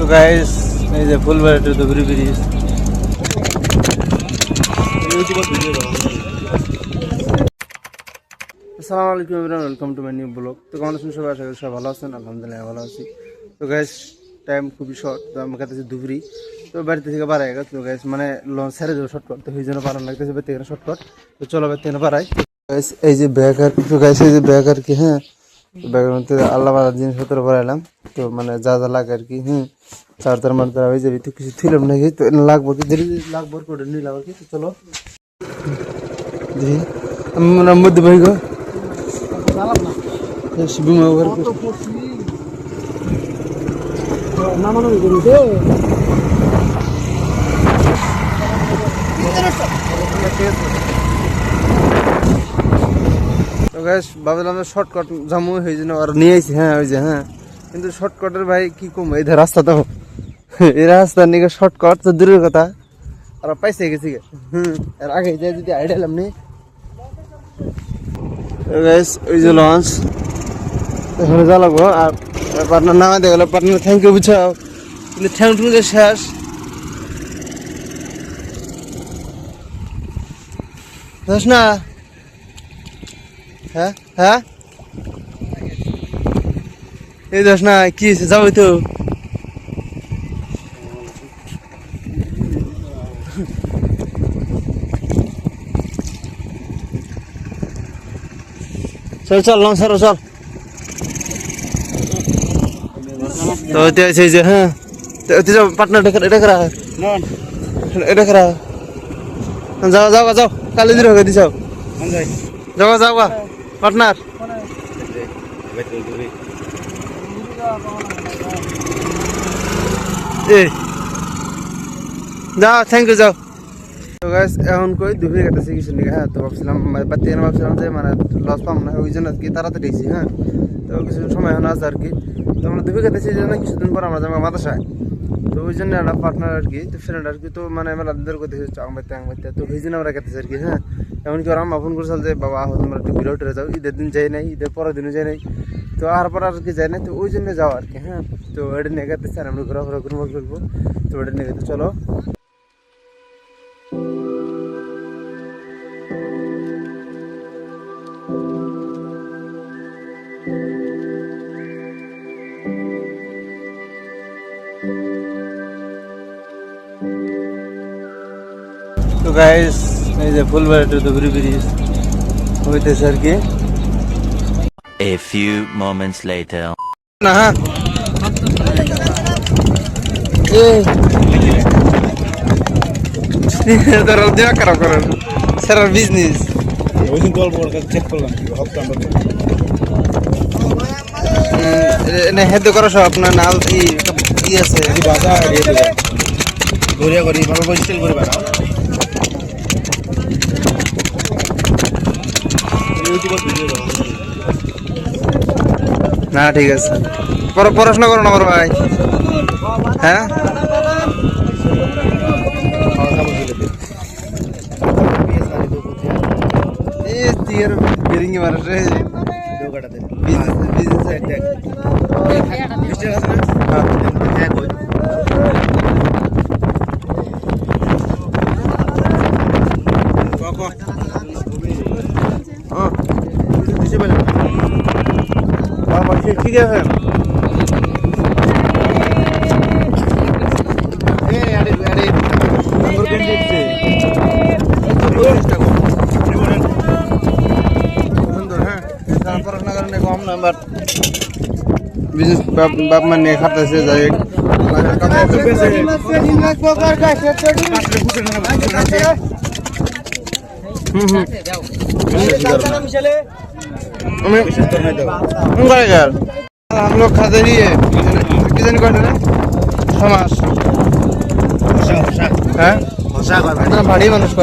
তো গাইস এই যে ফুলবাড়ি টু ধুবড়ি ব্রিজ। আসসালামু আলাইকুম everyone, welcome to my new blog. তো কেমন আছেন সবাই? আশা করি সবাই ভালো আছেন। আলহামদুলিল্লাহ ভালো আছি। তো গাইস টাইম খুবই শর্ট, তো আমার কাছে ধুবড়ি, তো বাড়িতে থেকে বাড়াই গেছে। তো গাইস মানে লঞ্চ ছেড়ে দেবো শর্টকাট, তো সেই জন্য বাড়ানো লাগতেছে বাড়িতে থেকে শর্টকাট। তো চলো বাড়িতে থেকে বাড়াই। এই যে ব্যাগ আর কি, তো গাইস এই যে ব্যাগ আর কি, হ্যাঁ ব্যাগের মধ্যে আল্লাহ মারার জিনিসপত্র বাড়াইলাম। তো মানে যা যা লাগে আর কি, চার মার দ্বারা হয়ে যাবে। তো কিছু ছিলাম নাকি, তো লাগবো কি দেরি লাগবো করে নিলাম আর কি। তো চলো দেখি আমি মধ্যে ভাই গো বিমা ঘর ভাবলাম শর্টকাট জামু হয়ে যেন আর নিয়ে আইছি। হ্যাঁ ওই যে হ্যাঁ, কিন্তু শর্টকাটের ভাই কি কম, এই রাস্তা তো এই রাস্তার নিকে শর্টকাট তো দূরের কথা, আর পাইছে গেছি আর আগে যাই যদি আইডিয়া এলাম নি। ওই যে লঞ্চ এখানে যা লাগবো, আর পার্টনার নামা দিয়ে গেল। পার্টনার থ্যাংক ইউ বুঝাও, কিন্তু ঠ্যাং টুং যে শেষ। বুঝছ না? হ্যাঁ হ্যাঁ এই দোষ না কি যাবো তো। চল চল লঞ্চ চল। তো এই যে হ্যাঁ, যাও পার্টনার এটা করা যাও যাও যাও কালি দিন হোক দিছাও যাও যাও পার্টনার যাও থ্যাংক ইউ যাও। তো গাইস এখন কই দুপুরে কাটাছি কিছু নিয়ে। হ্যাঁ তো ভাবছিলাম ভাবছিলাম যে মানে লস পাম না, ওই জন্য আর কি তাড়াতাড়ি এসেছি। হ্যাঁ তো কিছু সময় এখন আছে আর কি। তো আমরা দুপুরে কাটাছি এই জন্য কিছুদিন পর আমরা যাবো মাদ্রাসায়। তো ওই জন্য একটা পার্টনার আর কি, তো ফ্রেন্ড আর কি, তো মানে মেলা দিনের করতে আংবাইতে তো ওই জন্য আমরা কাটাছি আর কি। হ্যাঁ এমনকি ওরা আমার ফোন করেছিল যে বাবা তোমরা একটু ঘুরে উঠে যাও, ঈদের দিন যাই নাই, ঈদের পরের দিনও যাই নাই, তো আর পর আর কি যাই নাই, তো ওই জন্য যাও আর কি। হ্যাঁ তো এটা নিয়ে কাটতেছি আর আমরা ঘোরাফেরা করবো, তো এটা নিয়ে গেতে চলো। তো গাইস এই যে ফুলবাড়ি টু ধুবড়ি ব্রিজ হইতেছে আর কি। A few moments later. না হ্যাঁ তোরা দেওয়া খারাপ করেন স্যার বিজনেস হেদ করো সব আপনার নাল ই আছে ঘুরিয়া করি ভালো পরিষ্কার করে বেড়াও। না ঠিক আছে, পড়াশোনা করো না আমার ভাই। হ্যাঁ বিরিঙ্গি মানুষ ঠিক আছে। পড়াশোনা কারণে কম না, বাট বিজনেস বাপ মা নিয়ে খাটতেছে যাই। हम लोग खाते ही है कितने को ना समाज है इतना भारी मनुष्य को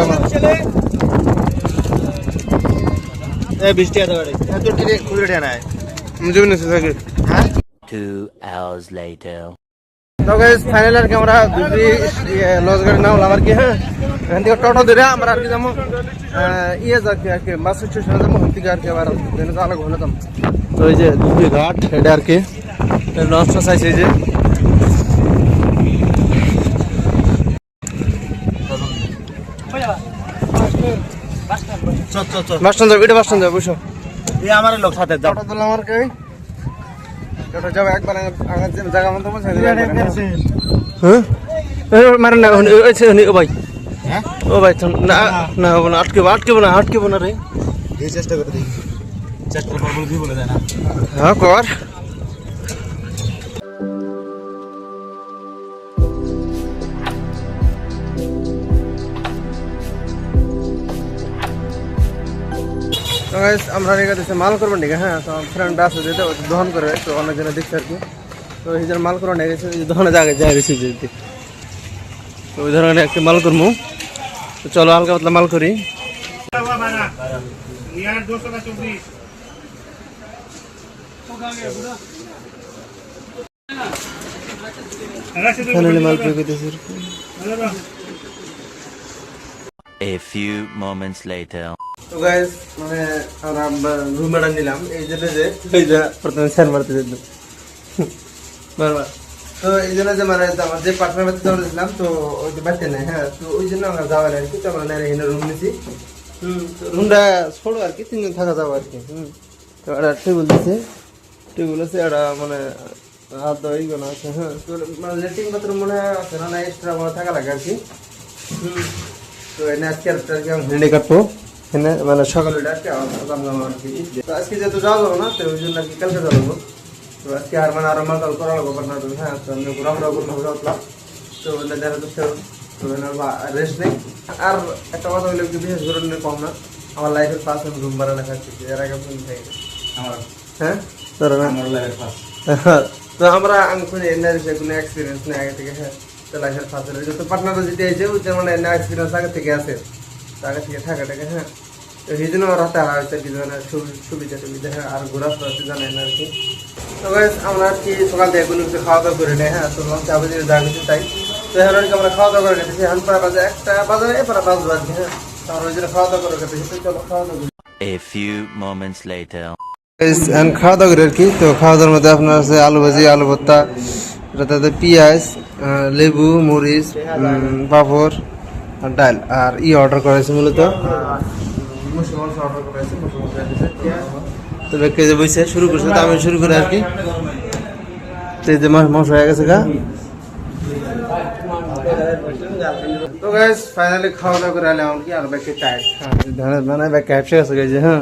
ए 20 টাকা দাও এত টিরে খুলে দেনা है मुझे भी नहीं सके। 2 hours later. তো গাইস ফাইনাল আর কি আমরা দুটি লজ গাড়ি নাও আমার কি। হ্যাঁ এখান থেকে টোটো ধরে আমরা আর কি যাবো ইয়ে যাচ্ছি আর কি বাস স্টেশনে যাবো, ওখান থেকে আর কি আবার আলাদা ঘুরে যাবো। তো এই যে দুটি ঘাট এটা আর কি লঞ্চটা চাইছে যে বাস স্ট্যান্ড যাবো, এটা বাস স্ট্যান্ড যাবো, বুঝছো? এই আমার লোক সাথে যাও টোটো দিলাম আর কি। টোটো যাবো একবার আগে জায়গা মতো বলছে। হ্যাঁ? মারে না, ও ভাই। হ্যাঁ ও ভাই, না না হবো না, আটকেবো না রে। এই চেষ্টা করে দেখি চেষ্টা করে বলে দিই বলে যায় না হ্যাঁ কর। তো guys, আমরা রেখে মাল করবো নাকি? হ্যাঁ, তো ফ্রেন্ড আছে যেটা দহন করে, তো অনেকজনে দেখছে আর কি। তো এই যে মাল করবো নিয়ে গেছে, দহনে জায়গায় যাই রিসিভ যেতে। তো ওই ধরনের একটি মাল করবো। তো চলো হালকা পাতলা মাল করি। ফাইনালি মাল পেয়ে গেছে। A few moments later. তো গাইস, মানে আমরা রুম ভাড়া নিলাম এই জন্য যে এই যে প্রথমে স্যার মারতে যেতাম বারবার। তো এই জন্য যে মানে আমার যে পার্টনার বাড়িতে যাওয়া দিলাম, তো ওই যে বাড়িতে নেই। হ্যাঁ, তো ওই জন্য আমরা যাওয়া আর কি। তো আমরা এখানে রুম নিছি। তো রুমটা ছোট আর কি, 3 জন থাকা যাবো আর কি। তো একটা টেবিল দিছে, টেবিল আছে, একটা মানে হাত দেওয়া এইগুলো আছে। হ্যাঁ, তো মানে লেট্রিন বাথরুম মনে হয় আছে না, এক্সট্রা মনে থাকা লাগে আর কি। তো এনে আজকে হেঁটে কাটবো এখানে, মানে সকালে আর কি আর কি। তো আজকে যেহেতু যাওয়া যাবো না, তো ওই জন্য আর কি কালকে যাবো। তো আজকে আর মানে আরো মাতাল করা লাগবো পার্টনার। হ্যাঁ, তো আমি ঘোরাফেরা করলাম রাতলা। তো দেখা যাচ্ছে তো রেস্ট নেই। আর একটা কথা বলে বিশেষ করে কম না, আমার লাইফের ফার্স্ট আমি রুম ভাড়া লেখা শিখছি, এর আগে তুমি থেকে। আমার হ্যাঁ ধরো না, আমার লাইফ ফার্স্ট তো আমরা কোনো এনার্জি কোনো এক্সপিরিয়েন্স নেই আগে থেকে। হ্যাঁ, তো লাইফের ফার্স্ট যত পার্টনাররা যেতে আছে ওই যে মানে এক্সপিরিয়েন্স আগে থেকে আছে, তো আগে থেকে থাকাটাকে। হ্যাঁ, তো সেই জন্য রাতে হয়েছে কি মানে সুবিধা টুবিধা। হ্যাঁ, আর ঘোরাফেরা জানেন আর কি। তো guys, আমরা আর কি সকাল থেকে কোনো কিছু খাওয়া দাওয়া করে নেই। হ্যাঁ, তো যাবো যদি যা কিছু তাই। তো এখন আর কি আমরা খাওয়া দাওয়া করে নিতেছি। এখন প্রায় বাজে 1টা বাজে, প্রায় 5 বাজে। হ্যাঁ, তো আমরা ওই জন্য খাওয়া দাওয়া করে নিতেছি। তো চলো খাওয়া দাওয়া করি। A few moments later. এখন খাওয়া দাওয়া করে আর কি। তো খাওয়া দাওয়ার মধ্যে আপনার আছে আলু ভাজি, আলু ভর্তা, তাতে পেঁয়াজ, লেবু, মরিচ, পাঁপড় আর ডাল। আর অর্ডার করেছে মূলত অর্ডার করেছে। তো ব্যক্তি যে বসে শুরু করছে, তো আমি শুরু করে আর কি। তো এই যে মাংস হয়ে গেছে গা। তো গাইস, ফাইনালি খাওয়া দাওয়া করে আলাম কি। আর ব্যাগকে টাইট মানে ব্যাগ ক্যাপসে গেছে গেছে। হ্যাঁ,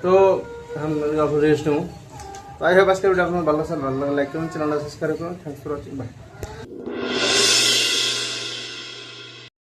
তো हम रेस्ट हूँ। तो आई होप आज का वीडियो आपको भालो লাগলে লাইক করুন, চ্যানেলটা সাবস্ক্রাইব করুন। Thanks for watching, by.